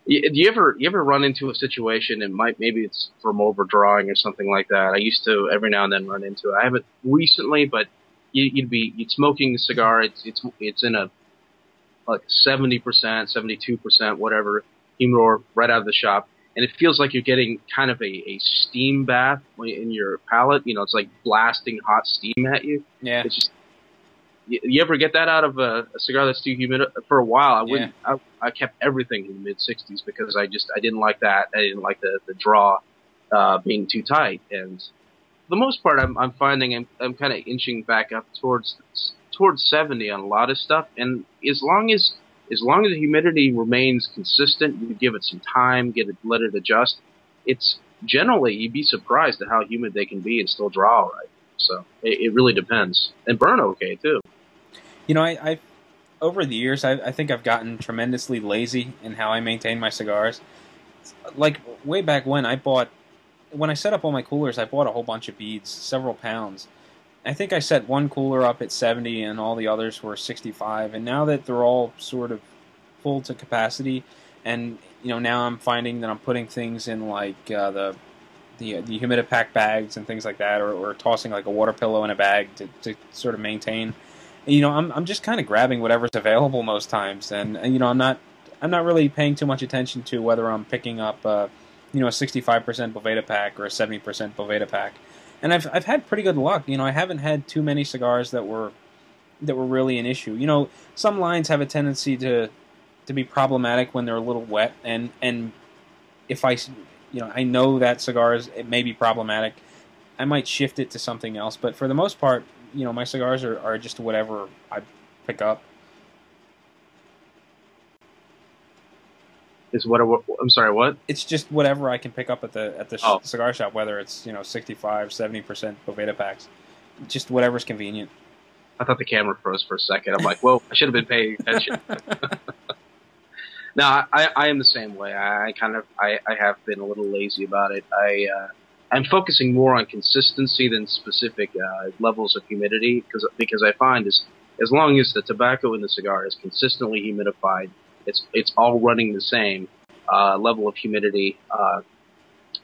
Do you ever run into a situation, and maybe it's from overdrawing or something like that? I used to every now and then run into it. I haven't recently, but you'd smoking a cigar. It's in a like 70%, 72%, whatever humidor right out of the shop, and it feels like you're getting kind of a steam bath in your palate. You know, it's like blasting hot steam at you. Yeah, It's just you ever get that out of a cigar that's too humid? For a while, I yeah. wouldn't. I kept everything in the mid 60s because I didn't like that. I didn't like the draw being too tight. And for the most part, I'm finding I'm kind of inching back up towards 70 on a lot of stuff. And as long as the humidity remains consistent, you give it some time, let it adjust. It's generally you'd be surprised at how humid they can be and still draw all right. So it really depends, and burn okay too. You know, I over the years, I think I've gotten tremendously lazy in how I maintain my cigars. Like way back when I set up all my coolers, I bought a whole bunch of beads, several pounds. I think I set one cooler up at 70 and all the others were 65. And now that they're all sort of full to capacity, and now I'm finding that I'm putting things in like the humidipack bags and things like that, or tossing like a water pillow in a bag to sort of maintain. I'm just kind of grabbing whatever's available most times, and I'm not really paying too much attention to whether I'm picking up a 65% Boveda pack or a 70% Boveda pack. And I've had pretty good luck. I haven't had too many cigars that were really an issue. Some lines have a tendency to be problematic when they're a little wet, and if I know that cigars it may be problematic, I might shift it to something else. But for the most part, my cigars are just whatever I pick up. Is what I'm sorry, what? It's just whatever I can pick up at the Oh, cigar shop, whether it's 65, 70% Boveda packs, just whatever's convenient. I thought the camera froze for a second. I'm like, whoa, I should have been paying attention. No, I am the same way. I have been a little lazy about it. I'm focusing more on consistency than specific levels of humidity because I find as long as the tobacco in the cigar is consistently humidified, it's all running the same level of humidity.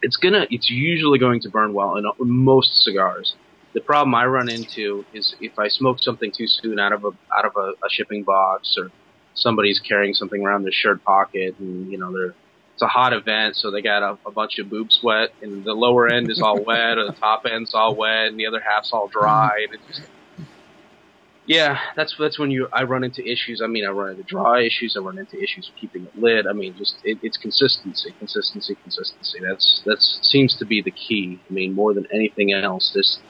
It's usually going to burn well in most cigars. The problem I run into is if I smoke something too soon out of a shipping box, or somebody's carrying something around their shirt pocket, and it's a hot event, so they got a bunch of boob sweat, and the lower end is all wet, or the top end's all wet, and the other half's all dry. And yeah, that's when I run into issues. I mean, I run into dry issues. I run into issues with keeping it lit. I mean, it's consistency. That seems to be the key. I mean, more than anything else, this.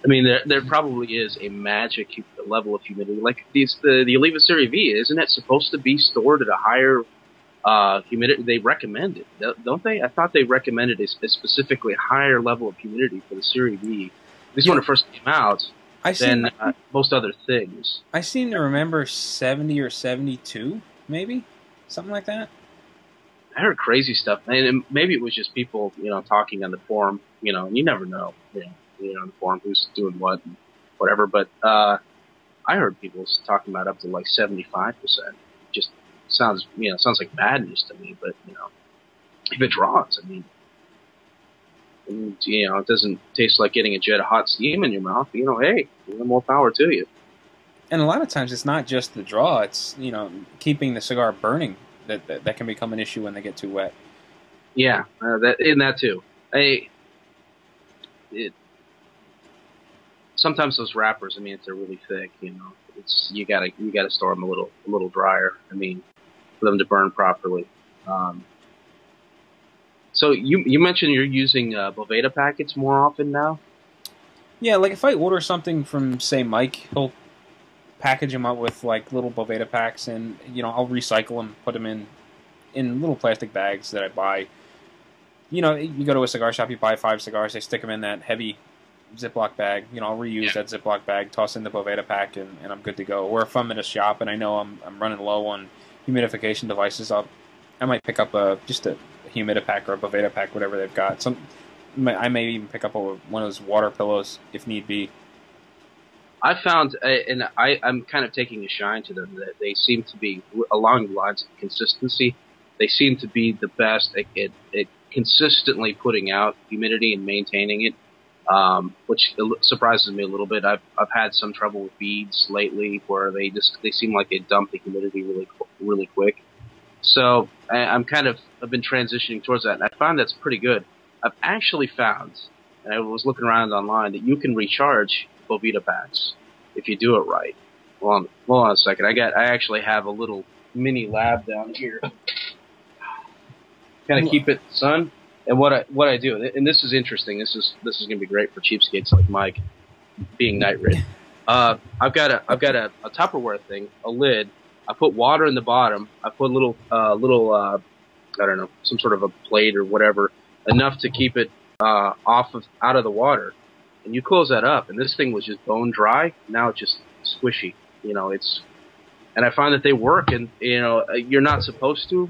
I mean, there probably is a magic level of humidity. Like the Oliva Serie V, isn't it supposed to be stored at a higher humidity? They recommend it, don't they? I thought they recommended a specifically higher level of humidity for the Serie V. At least when it first came out, than most other things. I seem to remember 70 or 72, maybe? Something like that. I heard crazy stuff. And maybe it was just people, talking on the forum, and you never know, on the forum who's doing what and whatever. But I heard people talking about up to like 75%. Just sounds like madness to me. But, if it draws, I mean, and, it doesn't taste like getting a jet of hot steam in your mouth. Hey, more power to you. And a lot of times it's not just the draw; it's keeping the cigar burning that can become an issue when they get too wet. Yeah, that too. Sometimes those wrappers, I mean, if they're really thick, it's you gotta store them a little drier. I mean, for them to burn properly. So you mentioned you're using Boveda packets more often now? Yeah, like if I order something from, say, Mike, he'll package them up with like little Boveda packs, and I'll recycle them, put them in little plastic bags that I buy. You go to a cigar shop, you buy 5 cigars, they stick them in that heavy Ziploc bag. I'll reuse that Ziploc bag, toss in the Boveda pack, and I'm good to go. Or if I'm at a shop and I know I'm running low on humidification devices, I might pick up just a humidipack or a Boveda pack, whatever they've got. I may even pick up one of those water pillows if need be. I found, and I'm kind of taking a shine to them, that they seem to be along the lines of consistency. they seem to be the best at consistently putting out humidity and maintaining it, which surprises me a little bit. I've had some trouble with beads lately where they seem like they dump the humidity really quick. So I've been transitioning towards that, and I find that's pretty good. I've actually found, and I was looking around online, that you can recharge Bovita packs if you do it right. Hold on a second. I actually have a little mini lab down here. Kind of keep it in the sun. And what I do, and this is interesting. This is going to be great for cheapskates like Mike, being night rid. I've got a Tupperware thing, a lid. I put water in the bottom. I put a little I don't know, some sort of a plate or whatever, enough to keep it out of the water. And you close that up, and this thing was just bone dry. Now it's just squishy. And I find that they work, and you're not supposed to.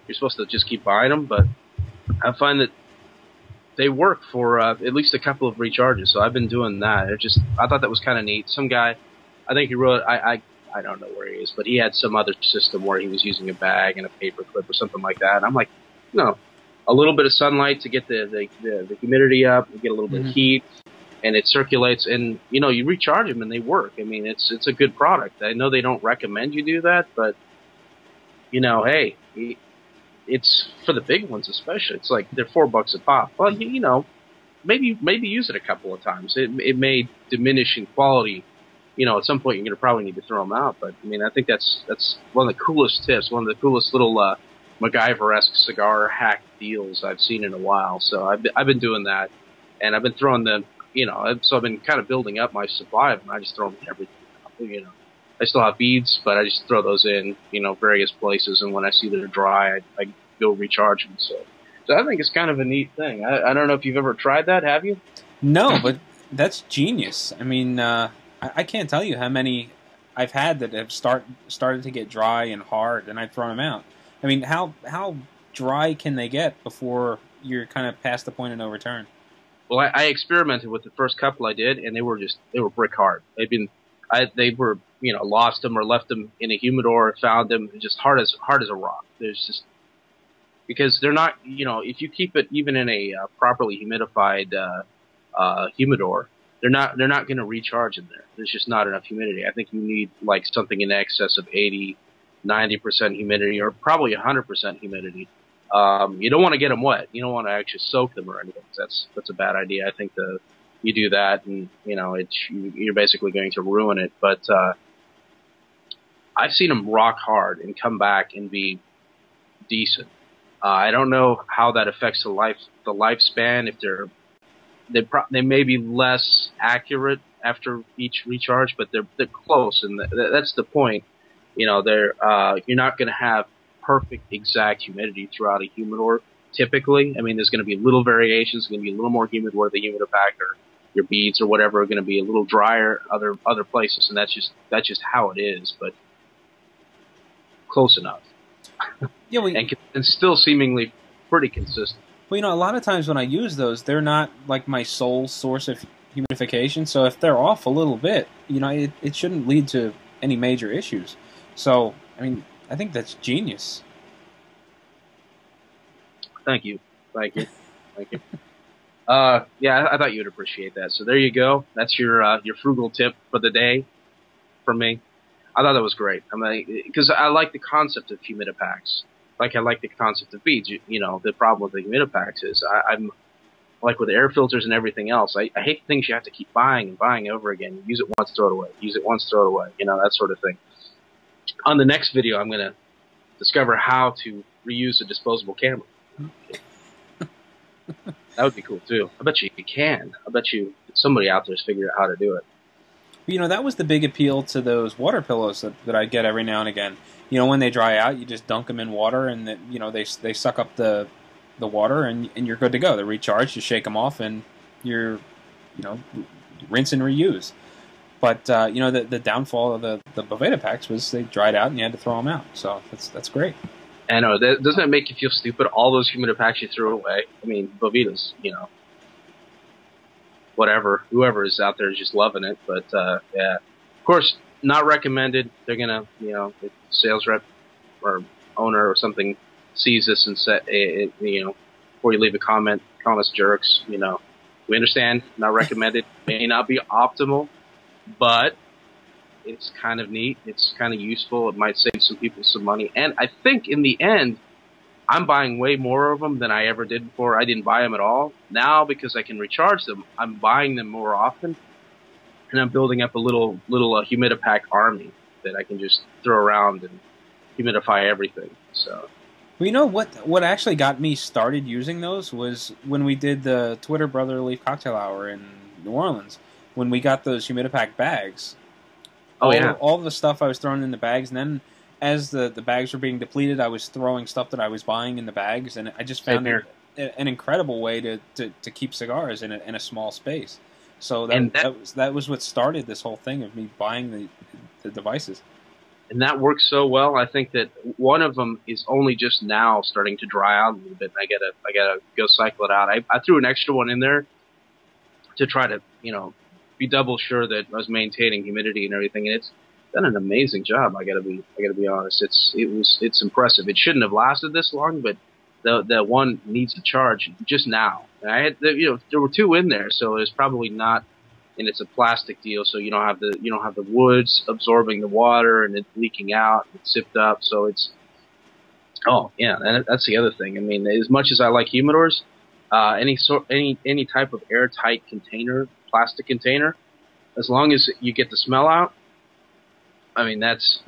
You're supposed to just keep buying them, but I find that they work for at least a couple of recharges. So I've been doing that. I thought that was kind of neat. Some guy, I think he wrote, I don't know where he is, but he had some other system where he was using a bag and a paper clip or something like that. And I'm like, no, a little bit of sunlight to get the humidity up, you get a little bit of heat, and it circulates. And you recharge them and they work. I mean, it's a good product. I know they don't recommend you do that, but hey, it's for the big ones especially. It's like they're $4 a pop. Well, maybe use it a couple of times. It may diminish in quality. At some point you're going to probably need to throw them out. But I mean, I think that's one of the coolest tips, one of the coolest little MacGyver-esque cigar hack deals I've seen in a while. So I've been doing that, and I've been throwing them. So I've been kind of building up my supply of them. I just throw them in everything. I still have beads, but I just throw those in, various places. And when I see that they're dry, I go recharge them. So I think it's kind of a neat thing. I don't know if you've ever tried that. Have you? No, but that's genius. I mean, I can't tell you how many I've had that have started to get dry and hard, and I've thrown them out. I mean, how dry can they get before you're kind of past the point of no return? Well, I experimented with the first couple I did, and they were brick hard. They were lost them or left them in a humidor, found them just hard as a rock. There's just, because they're not, if you keep it even in a properly humidified humidor, they're not going to recharge in there. There's just not enough humidity. I think you need like something in excess of 80, 90% humidity, or probably 100% humidity. You don't want to get them wet. You don't want to actually soak them or anything. That's a bad idea. I think you do that, and you're basically going to ruin it. But I've seen them rock hard and come back and be decent. I don't know how that affects the lifespan. If they may be less accurate after each recharge, but they're close, and that's the point. You're not going to have perfect exact humidity throughout a humidor. Typically, I mean, there's going to be little variations. It's going to be a little more humid where the humidipack or your beads or whatever are going to be a little drier other places, and that's just how it is. But close enough. Yeah, and still seemingly pretty consistent. Well, a lot of times when I use those, they're not like my sole source of humidification. So if they're off a little bit, it shouldn't lead to any major issues. So, I mean, I think that's genius. Thank you. Yeah, I thought you would appreciate that. So there you go. That's your frugal tip for the day from me. I thought that was great. I mean, because I like the concept of humidipacks. Like I like the concept of beads. The problem with the humidipacks is I'm like with air filters and everything else. I hate things you have to keep buying and buying over again. You use it once, throw it away. Use it once, throw it away. That sort of thing. On the next video, I'm going to discover how to reuse a disposable camera. That would be cool too. I bet you can. I bet you somebody out there has figured out how to do it. That was the big appeal to those water pillows that I get every now and again. When they dry out, you just dunk them in water, and they suck up the water, and you're good to go. They're recharged. You shake them off, and you're rinse and reuse. But the downfall of the Bovita packs was they dried out, and you had to throw them out. So that's great. I know. Doesn't that make you feel stupid? All those humidipacks you threw away. I mean, Bovitas, whatever. Whoever is out there is just loving it. But yeah, of course, not recommended. They're gonna, the sales rep or owner or something sees this and said, before you leave a comment, call us jerks. We understand, not recommended, may not be optimal, but it's kind of neat. It's kind of useful. It might save some people some money. And I think in the end, I'm buying way more of them than I ever did before. I didn't buy them at all. Now, because I can recharge them, I'm buying them more often. And I'm building up a little humidipack army that I can just throw around and humidify everything. So, well, you know what actually got me started using those was when we did the Twitter Brother Leaf Cocktail Hour in New Orleans. When we got those humidipack bags. All the stuff I was throwing in the bags, and then as the bags were being depleted, I was throwing stuff that I was buying in the bags, and I just found an incredible way to keep cigars in a small space. So that was what started this whole thing of me buying the devices. And that works so well. I think that one of them is only just now starting to dry out a little bit. And I gotta go cycle it out. I threw an extra one in there to try to be double sure that I was maintaining humidity and everything. And it's done an amazing job. I gotta be honest. It's impressive. It shouldn't have lasted this long, but the one needs to charge just now. And I had there were two in there, so it's probably not. And it's a plastic deal, so you don't have the woods absorbing the water and it leaking out. It's zipped up, so it's. Oh yeah, and that's the other thing. I mean, as much as I like humidors, any type of airtight container, plastic container, as long as you get the smell out. I mean, there's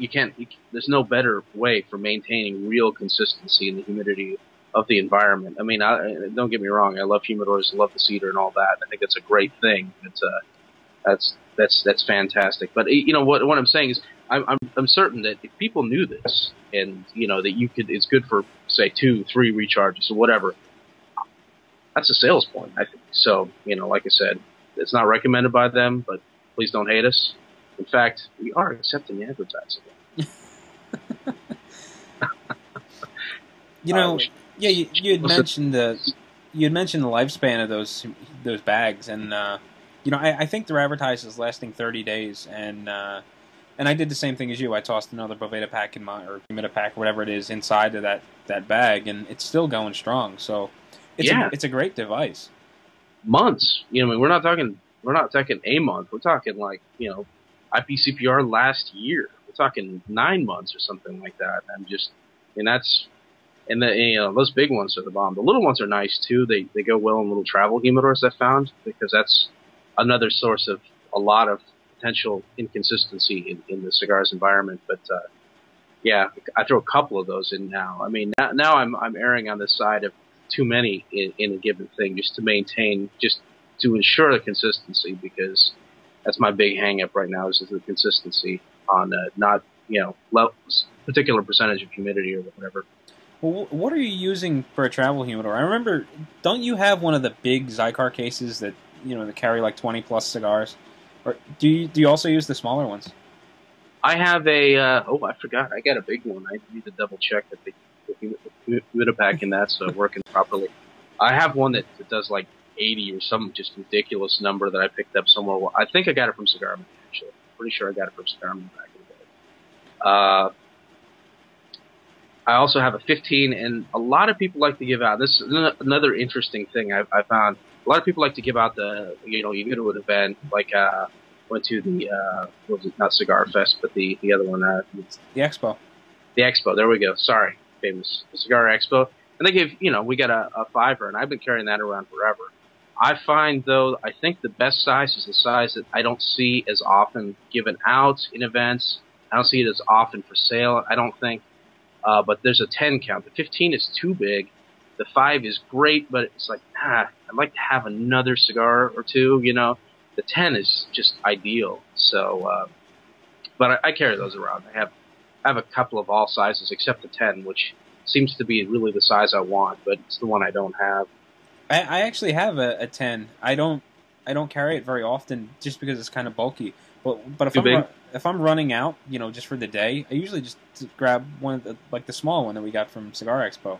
no better way for maintaining real consistency in the humidity of the environment. I mean, don't get me wrong. I love humidors, I love the cedar and all that. I think that's a great thing. That's fantastic. But what I'm saying is, I'm certain that if people knew this, and that it's good for say 2-3 recharges or whatever. That's a sales point, I think. So like I said, it's not recommended by them, but please don't hate us. In fact, we are accepting advertising. Yeah, you had mentioned the lifespan of those bags, and I think they're advertised as lasting 30 days, and I did the same thing as you. I tossed another Boveda pack or humidipack, whatever it is, inside of that bag, and it's still going strong. So it's a great device. Months, we're not talking a month. We're talking like IPCPR last year. We're talking 9 months or something like that. Those big ones are the bomb. The little ones are nice too. They go well in little travel humidors, I found, because that's another source of a lot of potential inconsistency in the cigars environment. But I throw a couple of those in now. I mean, now I'm erring on the side of too many in a given thing, just to ensure the consistency, because that's my big hang up right now, is the consistency on not particular percentage of humidity or whatever. Well, what are you using for a travel humidor? I remember, don't you have one of the big Zycar cases that that carry like 20+ cigars, or do you also use the smaller ones? I have I forgot, I got a big one. I need to double check that the humidipack in that's working properly. I have one that does like 80 or some just ridiculous number that I picked up somewhere. I think I got it from Cigar Man, actually. Pretty sure I got it from Cigar Man back in the day. I also have a 15, and a lot of people like to give out. This is another interesting thing I found. A lot of people like to give out you go to an event, like went to the, what was it, not Cigar Fest, but the other one. The Expo. The Expo, there we go. Sorry, famous. The Cigar Expo. And they gave, we got a $5, and I've been carrying that around forever. I find, though, I think the best size is the size that I don't see as often given out in events. I don't see it as often for sale, I don't think. But there's a 10 count. The 15 is too big. The 5 is great, but it's like, I'd like to have another cigar or two, The 10 is just ideal. So, but I carry those around. I have a couple of all sizes except the 10, which seems to be really the size I want, but it's the one I don't have. I actually have a 10. I don't carry it very often just because it's kind of bulky. But if I'm running out, just for the day, I usually just grab one of the small one that we got from Cigar Expo.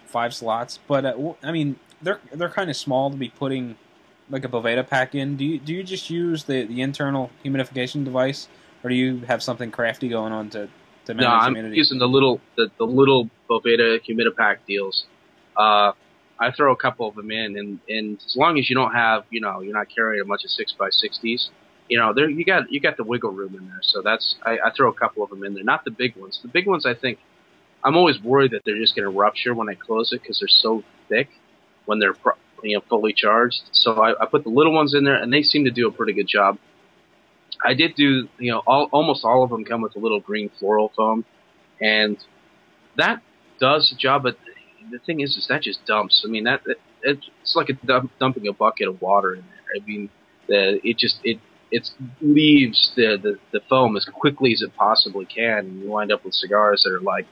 5 slots. But I mean, they're kind of small to be putting like a Boveda pack in. Do you just use the internal humidification device, or do you have something crafty going on to to No, manage I'm humidity? using the little Boveda Humidipack deals. I throw a couple of them in, and as long as you don't have, you're not carrying a bunch of 6x60s, there you got the wiggle room in there. So I throw a couple of them in there, not the big ones. The big ones, I think, I'm always worried that they're just going to rupture when I close it because they're so thick when they're fully charged. So I put the little ones in there, and they seem to do a pretty good job. I did do, almost all of them come with a little green floral foam, and that does the job. But the thing is that just dumps. I mean, it's like dumping a bucket of water in there. I mean, it leaves the foam as quickly as it possibly can, and you wind up with cigars that are like,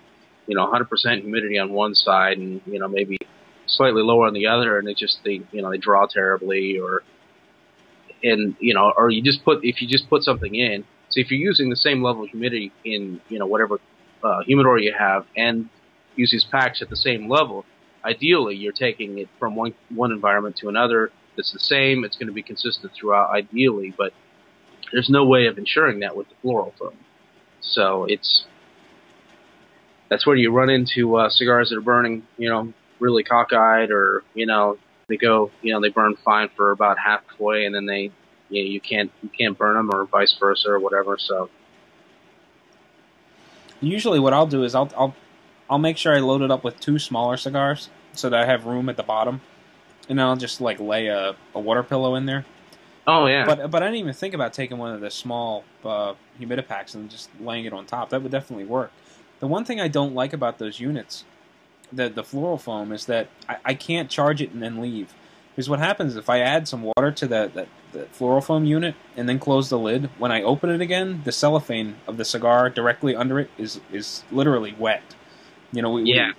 100% humidity on one side, and maybe slightly lower on the other, and they draw terribly, or if you just put something in. So if you're using the same level of humidity in whatever humidor you have, and use these packs at the same level, ideally you're taking it from one environment to another that's the same. It's going to be consistent throughout, ideally, but there's no way of ensuring that with the floral foam. So that's where you run into cigars that are burning, really cockeyed, or they go, they burn fine for about halfway, and then you can't burn them, or vice versa, or whatever. So usually, what I'll do is I'll make sure I load it up with 2 smaller cigars so that I have room at the bottom, and then I'll just like lay a water pillow in there. Oh yeah. But I didn't even think about taking one of the small humidipacks and just laying it on top. That would definitely work. The one thing I don't like about those units, the floral foam, is that I can't charge it and then leave. Because what happens if I add some water to the floral foam unit and then close the lid, when I open it again, the cellophane of the cigar directly under it is literally wet.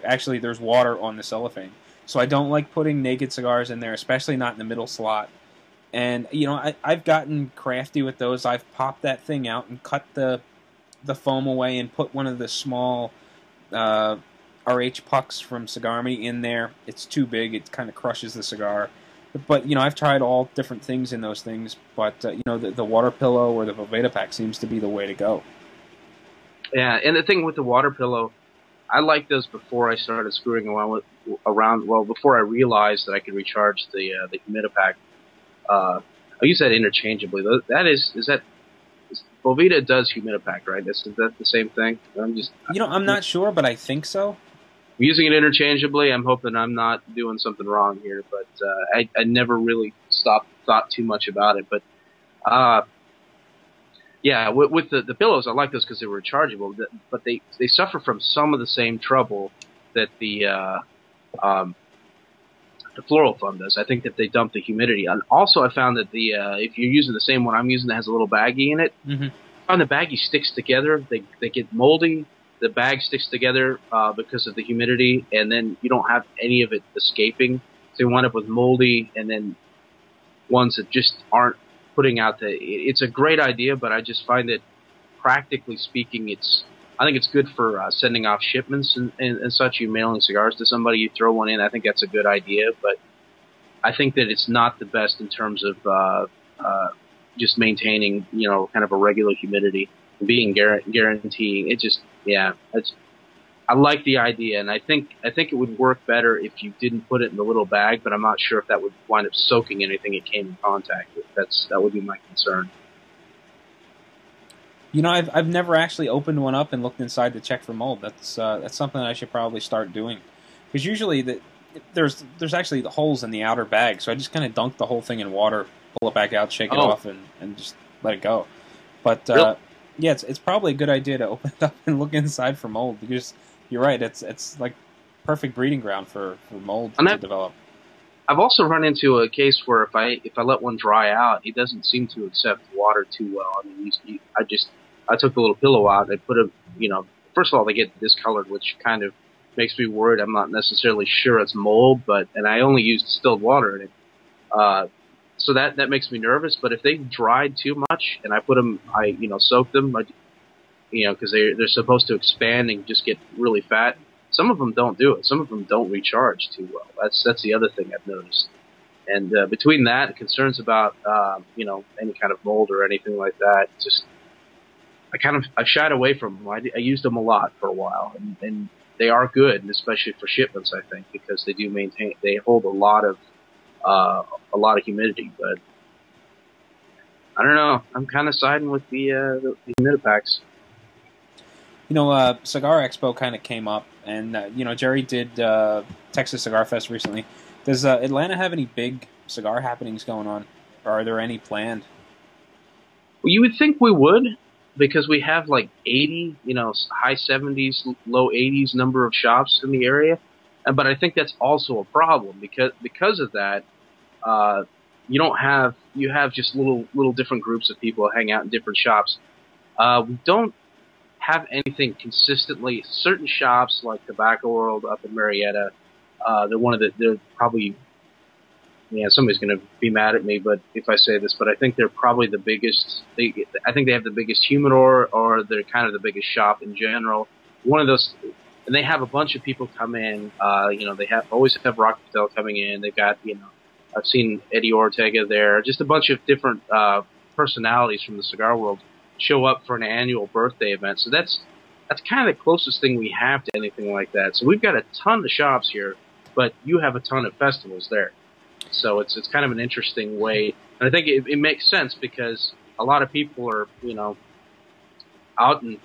Actually, there's water on the cellophane. So I don't like putting naked cigars in there, especially not in the middle slot. And, I've gotten crafty with those. I've popped that thing out and cut the foam away and put one of the small RH pucks from Cigar Me in there. It's too big. It kind of crushes the cigar. But, I've tried all different things in those things. But, the water pillow or the Boveda pack seems to be the way to go. Yeah, and the thing with the water pillow, I liked those before I started screwing around. Well, before I realized that I could recharge the Humidipack. I use that interchangeably. Boveda does Humidipack, right? Is that the same thing? I'm not sure, but I think so. I'm using it interchangeably. I'm hoping I'm not doing something wrong here, but I never really thought too much about it. But yeah, with the pillows, I like those because they were rechargeable, but they suffer from some of the same trouble that the floral foam does. I think that they dump the humidity. And also, I found that if you're using the same one I'm using that has a little baggie in it, I find the baggie sticks together. They get moldy. The bag sticks together because of the humidity, and then you don't have any of it escaping. So you wind up with moldy, and then ones that just aren't putting out it's a great idea, but I just find that, practically speaking, I think it's good for sending off shipments and such. You mailing cigars to somebody, you throw one in. I think that's a good idea, but I think that it's not the best in terms of just maintaining, kind of a regular humidity, being guaranteeing. I like the idea, and I think it would work better if you didn't put it in the little bag, but I'm not sure if that would wind up soaking anything it came in contact with. That would be my concern. I've never actually opened one up and looked inside to check for mold. That's something I should probably start doing, because usually there's actually the holes in the outer bag, so I just kind of dunk the whole thing in water, pull it back out, shake it off, and just let it go. But really? Yeah, it's probably a good idea to open it up and look inside for mold, because you're right, it's like perfect breeding ground for mold to develop. I've also run into a case where if I let one dry out, it doesn't seem to accept water too well. I mean, I took the little pillow out. I put first of all, they get discolored, which kind of makes me worried. I'm not necessarily sure it's mold, and I only used distilled water in it. So that makes me nervous. But if they dried too much and I put them, soaked them, because they're supposed to expand and just get really fat. Some of them don't do it. Some of them don't recharge too well. That's the other thing I've noticed. And between that and concerns about any kind of mold or anything like that, I shied away from them. I used them a lot for a while, and they are good, and especially for shipments, I think, because they hold a lot of humidity. But I don't know. I'm kind of siding with the humidipacks. Cigar Expo kind of came up, and Jerry did Texas Cigar Fest recently. Does Atlanta have any big cigar happenings going on, or are there any planned? Well, you would think we would, because we have like 80, high 70s, low 80s number of shops in the area. But I think that's also a problem because of that. You have just little different groups of people hang out in different shops. We don't have anything consistently. Certain shops like Tobacco World up in Marietta, they're probably, somebody's going to be mad at me, but if I say this, but I think they're probably the biggest. I think they have the biggest humidor, or they're kind of the biggest shop in general. One of those, and they have a bunch of people come in. They always have Rock Patel coming in. They've got, I've seen Eddie Ortega there. Just a bunch of different personalities from the cigar world show up for an annual birthday event. So that's kind of the closest thing we have to anything like that. So we've got a ton of shops here, but you have a ton of festivals there. So it's kind of an interesting way, and I think it makes sense because a lot of people are out in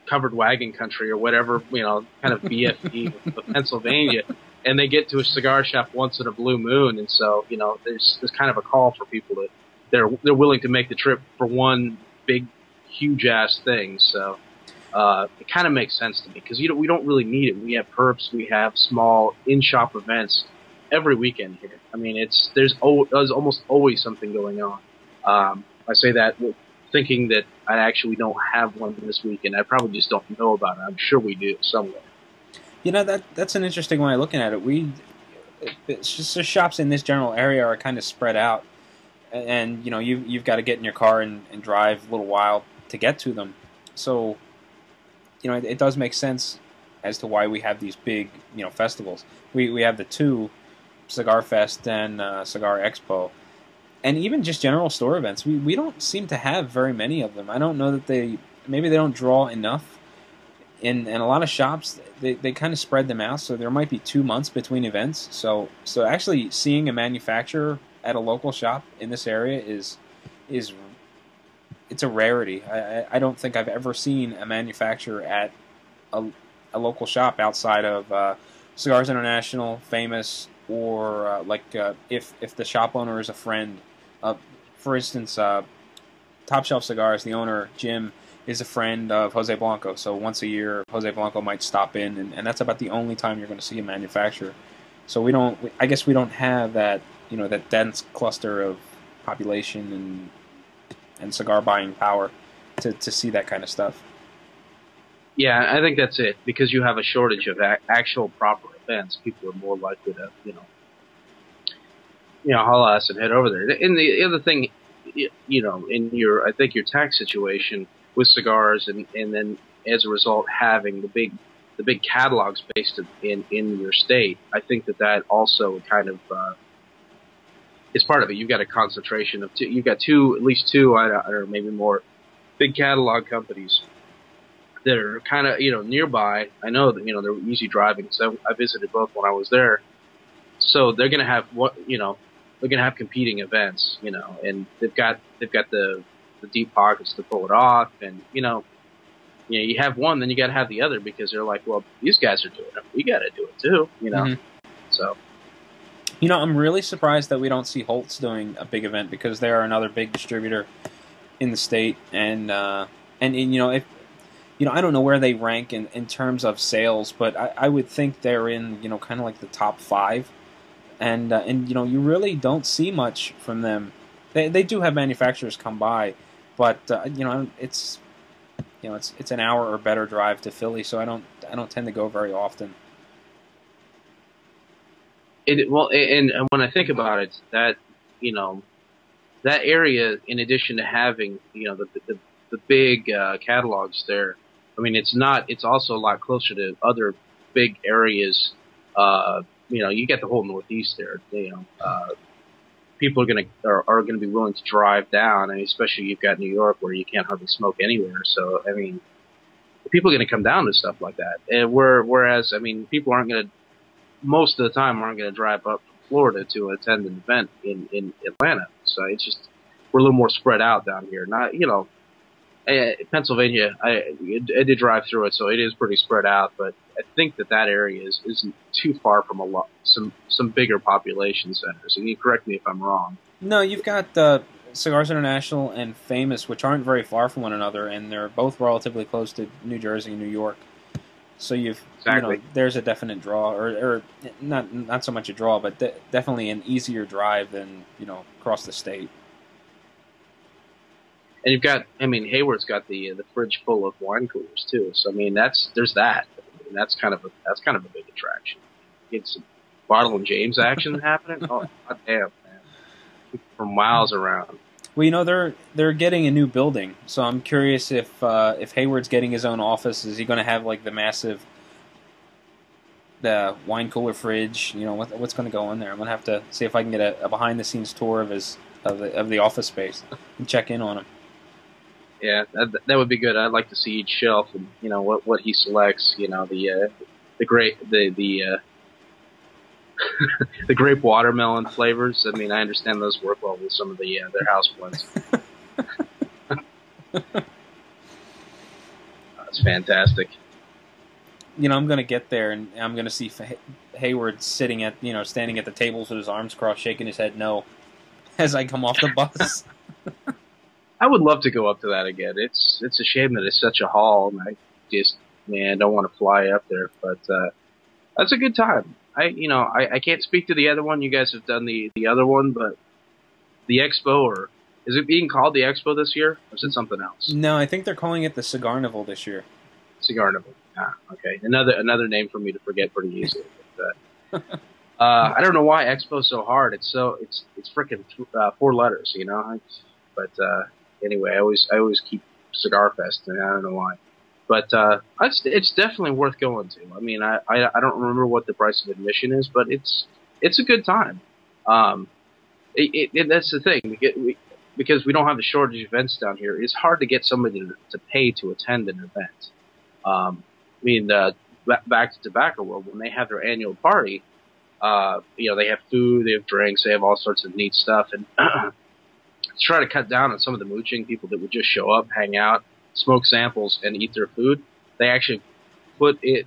covered wagon country or whatever, kind of BFE of Pennsylvania, and they get to a cigar shop once in a blue moon, and so there's kind of a call for people that they're willing to make the trip for one big huge ass thing. So it kind of makes sense to me because we don't really need it. We have perps, we have small in shop events every weekend here. I mean, there's almost always something going on. I say that thinking that I actually don't have one this weekend. I probably just don't know about it. I'm sure we do somewhere. That's an interesting way of looking at it. It's just the shops in this general area are kind of spread out, and you've got to get in your car and drive a little while to get to them. So it does make sense as to why we have these big festivals. We have the two, Cigar Fest and Cigar Expo, and even just general store events. We don't seem to have very many of them. I don't know that maybe they don't draw enough. In a lot of shops, they kind of spread them out, so there might be 2 months between events. So actually seeing a manufacturer at a local shop in this area is it's a rarity. I don't think I've ever seen a manufacturer at a local shop outside of Cigars International, Famous, or if the shop owner is a friend. For instance, Top Shelf Cigars, the owner, Jim, is a friend of Jose Blanco. So once a year, Jose Blanco might stop in, and that's about the only time you're going to see a manufacturer. So I guess we don't have that, that dense cluster of population and cigar buying power to see that kind of stuff. Yeah, I think that's it. Because you have a shortage of actual proper events, people are more likely to, haul ass and head over there. And the other thing, I think your tax situation with cigars, and then as a result having the big catalogs based in your state, I think that also kind of is part of it. You've got a concentration of two. You've got at least two, I don't know, maybe more, big catalog companies that are kind of nearby. I know that they're easy driving, so I visited both when I was there. So they're gonna have they're gonna have competing events, and they've got the deep pockets to pull it off, and you have one, then you got to have the other, because they're like, well, these guys are doing it, we got to do it too, Mm-hmm. So I'm really surprised that we don't see Holtz doing a big event, because they are another big distributor in the state, and if I don't know where they rank in terms of sales, but I would think they're in kind of like the top 5, and you really don't see much from them. They do have manufacturers come by, but it's an hour or better drive to Philly, so I don't tend to go very often. And when I think about it, that that area, in addition to having the big catalogs there, I mean, it's also a lot closer to other big areas. You get the whole Northeast there. people are gonna be willing to drive down. I mean, especially you've got New York where you can't hardly smoke anywhere. So I mean, people are gonna come down to stuff like that. And whereas I mean, people aren't gonna most of the time aren't gonna drive up from Florida to attend an event in Atlanta. So it's just we're a little more spread out down here. Not Pennsylvania, I did drive through it, so it is pretty spread out. But I think that area isn't too far from some bigger population centers. And you correct me if I'm wrong. No, you've got Cigars International and Famous, which aren't very far from one another, and they're both relatively close to New Jersey and New York. So Exactly. there's a definite draw, or not so much a draw, but definitely an easier drive than across the state. And you've got, I mean, Hayward's got the fridge full of wine coolers too. So I mean, there's that. I mean, that's kind of a big attraction. Get some Bartle and James action happening. Oh, God damn, man! From miles around. Well, they're getting a new building, so I'm curious if Hayward's getting his own office, is he going to have like the massive wine cooler fridge? What's going to go in there? I'm going to have to see if I can get a behind the scenes tour of the office space and check in on him. Yeah, that would be good. I'd like to see each shelf and what he selects. The grape watermelon flavors. I mean, I understand those work well with some of their house blends. That's fantastic. I'm going to get there and I'm going to see Hayward sitting standing at the tables with his arms crossed, shaking his head no, as I come off the bus. I would love to go up to that again. It's a shame that it's such a haul, and I just don't want to fly up there. But that's a good time. I can't speak to the other one. You guys have done the other one, but the Expo, or is it being called the Expo this year, or is it something else? No, I think they're calling it the Cigar Nivel this year. Cigar Nivel. Ah, okay. Another name for me to forget pretty easily. But, I don't know why Expo is so hard. It's freaking 4 letters, But anyway, I always keep Cigar Fest, and I don't know why. But it's definitely worth going to. I mean, I don't remember what the price of admission is, but it's a good time. That's the thing, because we don't have the shortage of events down here. It's hard to get somebody to pay to attend an event. Back to Tobacco World, when they have their annual party, they have food, they have drinks, they have all sorts of neat stuff, and to try to cut down on some of the mooching, people that would just show up, hang out, smoke samples, and eat their food. They actually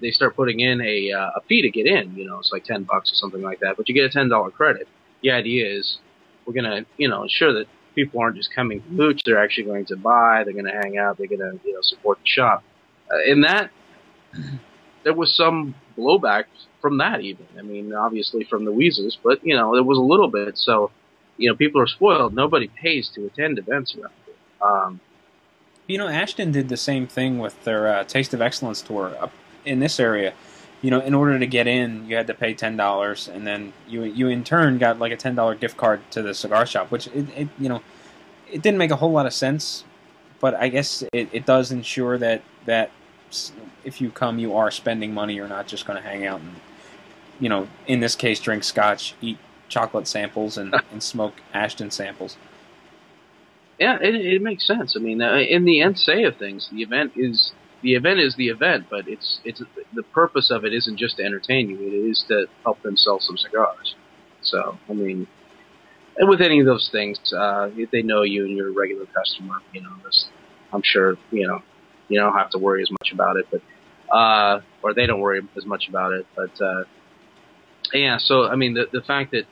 they start putting in a fee to get in. It's like $10 or something like that, but you get a $10 credit. The idea is we're gonna ensure that people aren't just coming to mooch; they're actually going to buy. They're going to hang out. They're going to support the shop. In that, there was some blowback from that. Even I mean, obviously from the weasels, but there was a little bit. So people are spoiled. Nobody pays to attend events around here. Ashton did the same thing with their Taste of Excellence tour up in this area. In order to get in, you had to pay $10, and then you in turn got like a $10 gift card to the cigar shop, which it didn't make a whole lot of sense, but I guess it does ensure that if you come, you are spending money. You're not just going to hang out and in this case, drink scotch, eat chocolate samples, and smoke Ashton samples. Yeah, it makes sense. I mean, in the end say of things, the event is the event, but it's the purpose of it isn't just to entertain you; it is to help them sell some cigars. So, I mean, and with any of those things, if they know you and you're a regular customer, I'm sure you don't have to worry as much about it, but or they don't worry as much about it. But yeah, so I mean, the fact that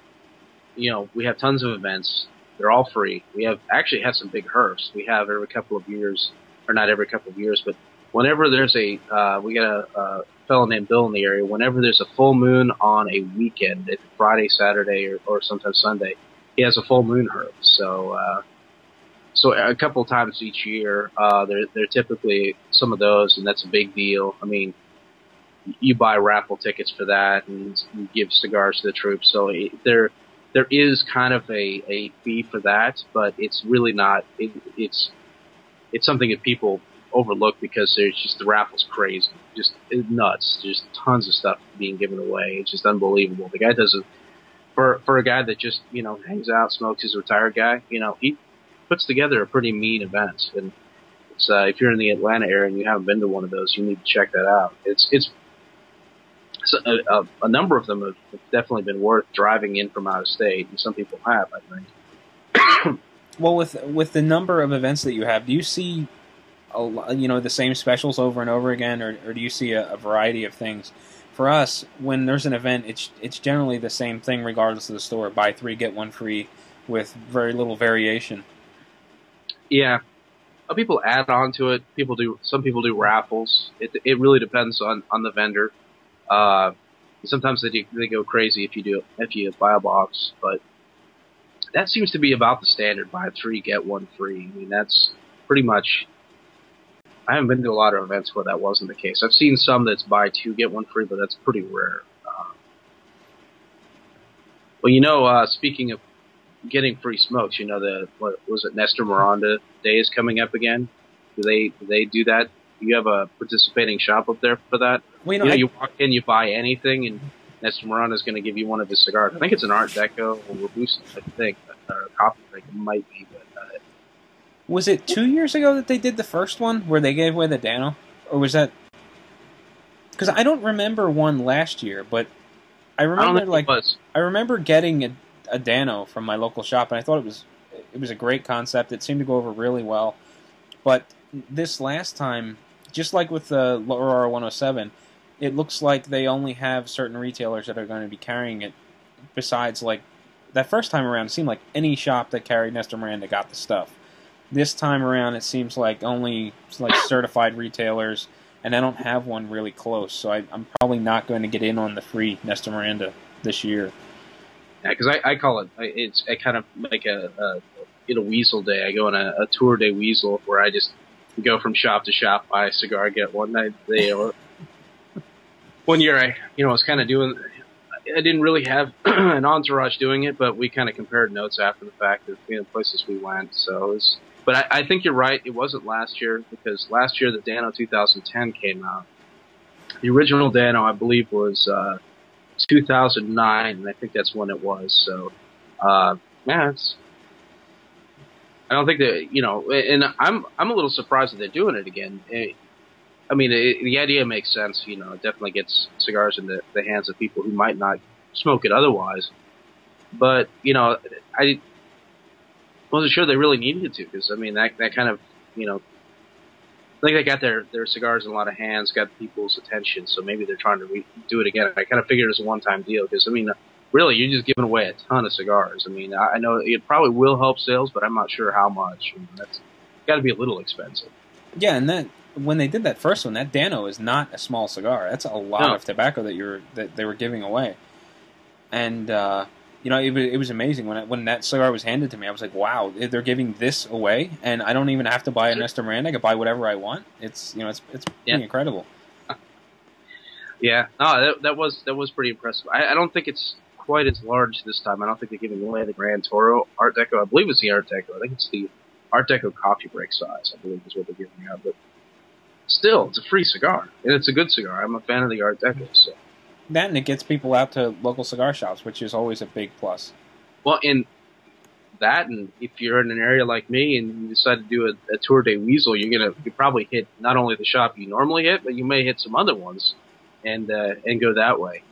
we have tons of events. They're all free. We have actually had some big herfs. We have every couple of years, or not every couple of years, but whenever there's we got a fellow named Bill in the area. Whenever there's a full moon on a weekend, Friday, Saturday, or sometimes Sunday, he has a full moon herf. So a couple of times each year, they're typically some of those, and that's a big deal. I mean, you buy raffle tickets for that, and you give cigars to the troops. So there is kind of a fee for that, but it's really not. It's something that people overlook because there's just the raffle's crazy, just nuts. Just tons of stuff being given away. It's just unbelievable. The guy does for a guy that just hangs out, smokes, he's a retired guy. He puts together a pretty mean event, and it's if you're in the Atlanta area and you haven't been to one of those, you need to check that out. It's a number of them have definitely been worth driving in from out of state, and some people have, I think. Well, with the number of events that you have, do you see the same specials over and over again, or do you see a variety of things? For us, when there's an event, it's generally the same thing regardless of the store. Buy 3, get 1 free with very little variation. Yeah. People add on to it. Some people do raffles. It really depends on the vendor. Sometimes they go crazy if you buy a box, but that seems to be about the standard. Buy 3, get 1 free. I mean, that's pretty much. I haven't been to a lot of events where that wasn't the case. I've seen some that's buy 2, get 1 free, but that's pretty rare. Well, speaking of getting free smokes, what was it, Nestor Miranda Day is coming up again? Do they do that? Do you have a participating shop up there for that? Well, you walk in, you buy anything, and Nestor Miranda is going to give you one of his cigars. I think it's an Art Deco or Robusto, I think, or a coffee drink. It might be, but was it 2 years ago that they did the first one where they gave away the Dano, or was that? Because I don't remember one last year, but I remember getting a Dano from my local shop, and I thought it was a great concept. It seemed to go over really well. But this last time, just like with the Aurora 107, it looks like they only have certain retailers that are going to be carrying it. Besides, like that first time around, it seemed like any shop that carried Nestor Miranda got the stuff. This time around, it seems like only certified retailers, and I don't have one really close, so I'm probably not going to get in on the free Nestor Miranda this year. Yeah, because I call it, I kind of like a weasel day. I go on a tour day weasel where I just go from shop to shop, buy a cigar, get one. One year I was kind of doing. I didn't really have an entourage doing it, but we kind of compared notes after the fact of places we went. So it was. But I think you're right. It wasn't last year, because last year the Dano 2010 came out. The original Dano, I believe, was 2009, and I think that's when it was. So, it's. I don't think that and I'm a little surprised that they're doing it again. I mean, the idea makes sense. It definitely gets cigars in the hands of people who might not smoke it otherwise. But I wasn't sure they really needed to, because I mean that kind of I think they got their cigars in a lot of hands, got people's attention, so maybe they're trying to do it again. I kind of figured it was a one-time deal, because I mean really you're just giving away a ton of cigars. I mean I know it probably will help sales, but I'm not sure how much. That's got to be a little expensive. Yeah, and when they did that first one, that Dano is not a small cigar. That's a lot of tobacco that they were giving away, and. It was amazing when that cigar was handed to me. I was like, "Wow, they're giving this away, and I don't even have to buy a Nestor Miranda. I can buy whatever I want." It's pretty incredible. Yeah, no, that was pretty impressive. I don't think it's quite as large this time. I don't think they're giving away the Grand Toro Art Deco. I believe it's the Art Deco. I think it's the Art Deco coffee break size, I believe, is what they're giving out. But still, it's a free cigar, and it's a good cigar. I'm a fan of the Art Deco, so. That, and it gets people out to local cigar shops, which is always a big plus. Well, and if you're in an area like me and you decide to do a tour day weasel, you probably hit not only the shop you normally hit, but you may hit some other ones, and go that way.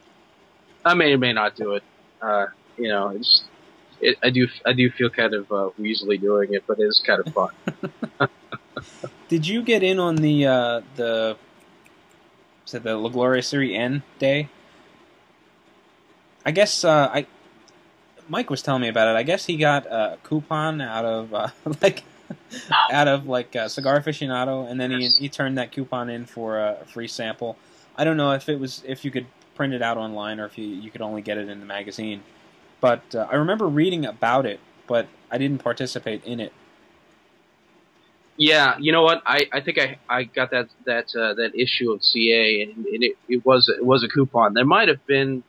I may or may not do it. I do feel kind of weaselly doing it, but it is kind of fun. Did you get in on the La Gloria Serie N day? I guess Mike was telling me about it. I guess he got a coupon out of Cigar Aficionado, and then he turned that coupon in for a free sample. I don't know if you could print it out online, or if you could only get it in the magazine. But I remember reading about it, but I didn't participate in it. Yeah, you know what? I think I got that issue of CA, and it was a coupon. There might have been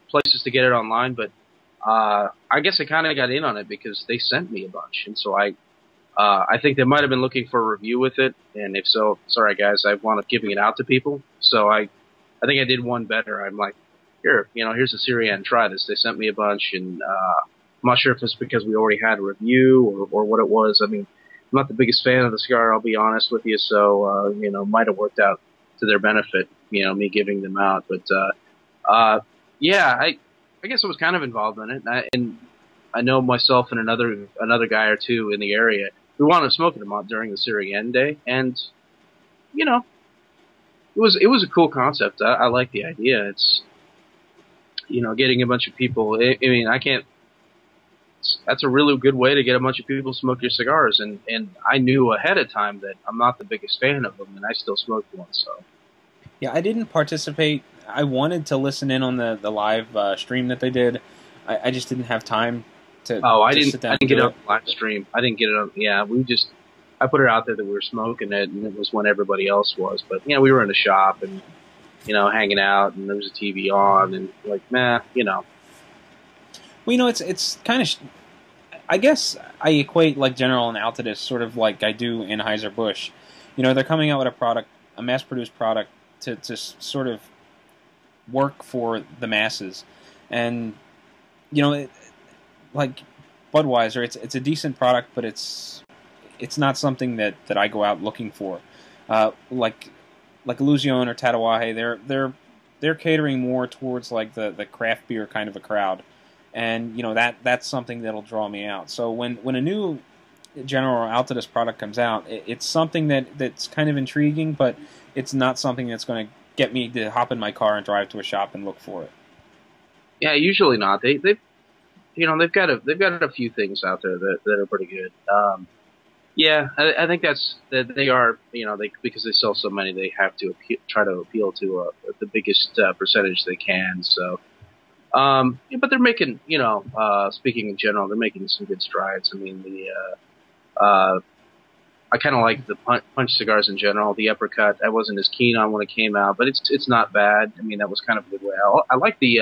places to get it online, but I guess I kind of got in on it because they sent me a bunch, and so I think they might have been looking for a review with it, and if so, sorry guys, I wound up giving it out to people. So I think I did one better. I'm like, here, here's a Syrian, try this. They sent me a bunch, and I'm not sure if it's because we already had a review or what it was. I mean, I'm not the biggest fan of the cigar, I'll be honest with you, so, might have worked out to their benefit, me giving them out. But, yeah, I guess I was kind of involved in it, and I know myself and another guy or two in the area, we wanted to smoke them out during the Syrian day, and, it was a cool concept. I like the idea. It's, getting a bunch of people, I mean, that's a really good way to get a bunch of people to smoke your cigars, and I knew ahead of time that I'm not the biggest fan of them, and I still smoked one, so. Yeah, I didn't participate. I wanted to listen in on the live stream that they did. I just didn't have time to. I sit down didn't get it on the live stream. I didn't get it on. Yeah, I put it out there that we were smoking it, and it was when everybody else was. But we were in the shop and hanging out, and there was a TV on, and like, Well, it's kind of. I guess I equate like General and Altadis sort of like I do Anheuser-Busch. They're coming out with a product, a mass-produced product to sort of work for the masses, and like Budweiser, it's a decent product, but it's not something that I go out looking for. Like Illusion or Tatawahe, they're catering more towards like the craft beer kind of a crowd, and that's something that'll draw me out. So when a new General or Altadis product comes out, it's something that's kind of intriguing, but it's not something that's going to get me to hop in my car and drive to a shop and look for it. Yeah, usually not. They've got a few things out there that are pretty good. Yeah, I think that they are, because they sell so many, they have to try to appeal to the biggest percentage they can. So, but they're making, speaking in general, they're making some good strides. I mean, I kind of like the punch cigars in general. The Uppercut, I wasn't as keen on when it came out, but it's not bad. I mean, that was kind of a good way. I like the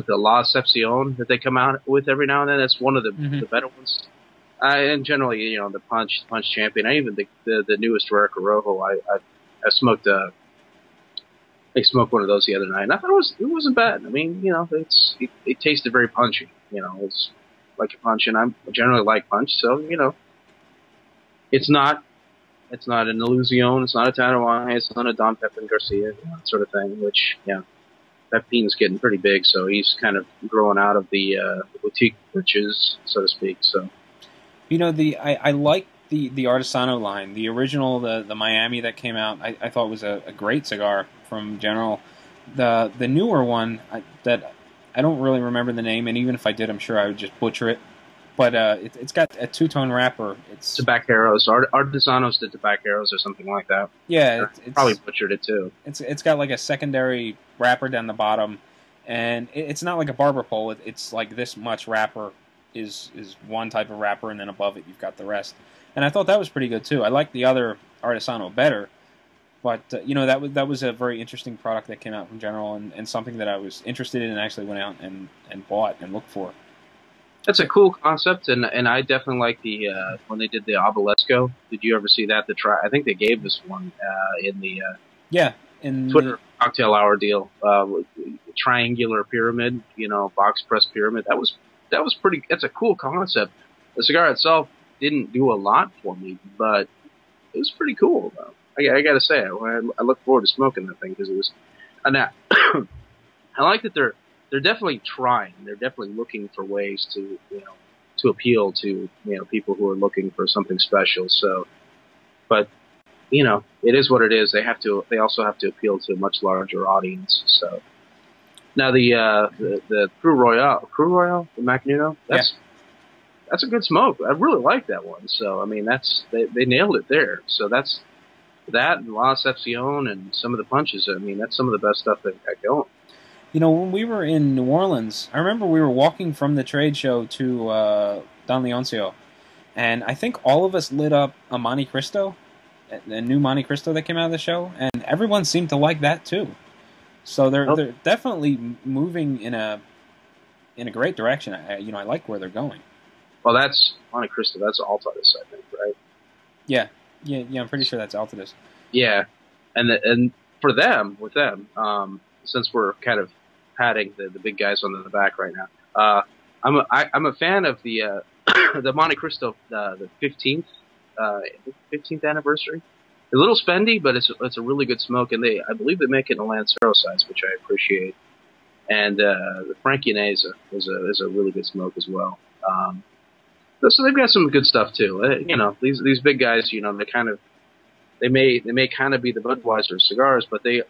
La Excepcion that they come out with every now and then. That's one of the better ones. And generally, the punch champion. I even think the newest Rare Corojo. I smoked one of those the other night, and I thought it wasn't bad. I mean, it tasted very punchy. It's like a punch, and I generally like punch, so it's not an Illusion, it's not a Tatawahe, it's not a Don Pepin Garcia, that sort of thing. Which Pepin's getting pretty big, so he's kind of growing out of the boutique britches, so to speak. So. I like the Artisano line. The original, the Miami that came out, I thought was a great cigar from General. The newer one, that I don't really remember the name, and even if I did, I'm sure I would just butcher it. But it's got a two-tone wrapper. It's Tabaqueros. Artisanos did Tabaqueros or something like that. Yeah. It's probably butchered it too. It's got like a secondary wrapper down the bottom, and it's not like a barber pole. It's like this much wrapper is one type of wrapper, and then above it you've got the rest. And I thought that was pretty good too. I like the other Artisano better, but that was a very interesting product that came out from General, and something that I was interested in and actually went out and bought and looked for. That's a cool concept, and I definitely like the when they did the Obelisco. Did you ever see that? I think they gave this one in the Twitter cocktail hour deal, triangular pyramid, box press pyramid. That was pretty. That's a cool concept. The cigar itself didn't do a lot for me, but it was pretty cool. Though. I got to say, I look forward to smoking that thing because it was. And I like that they're definitely trying. They're definitely looking for ways to appeal to people who are looking for something special. So, but it is what it is. They also have to appeal to a much larger audience. So. Now the Cru Royale, the Macanudo, that's a good smoke. I really like that one. So I mean, they nailed it there. So that's that and La Excepcion and some of the punches. I mean, that's some of the best stuff they've got going. When we were in New Orleans, I remember we were walking from the trade show to Don Leoncio, and I think all of us lit up a Monte Cristo, the new Monte Cristo that came out of the show, and everyone seemed to like that too. So they're definitely moving in a great direction. I like where they're going. Well, that's Monte Cristo. That's Altadis, I think, right? Yeah. I'm pretty sure that's Altadis. Yeah, and for them, since we're kind of patting the big guys on the back right now. I'm a fan of the the Monte Cristo the 15th anniversary. A little spendy, but it's a really good smoke, and I believe they make it in a Lancero size, which I appreciate. And the Frankinese is a really good smoke as well. So they've got some good stuff too. You know, these big guys, you know, they may kind of be the Budweiser cigars, but they're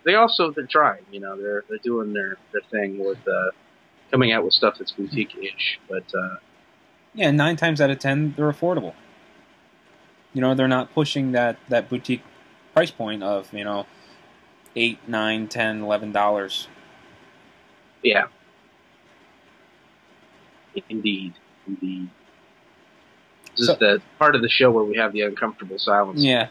trying. You know, they're doing their thing with coming out with stuff that's boutique-ish. But yeah, 9 times out of 10 they're affordable. You know, they're not pushing that boutique price point of, you know, $8, $9, $10, $11. Yeah. Indeed. This is the part of the show where we have the uncomfortable silence. Yeah.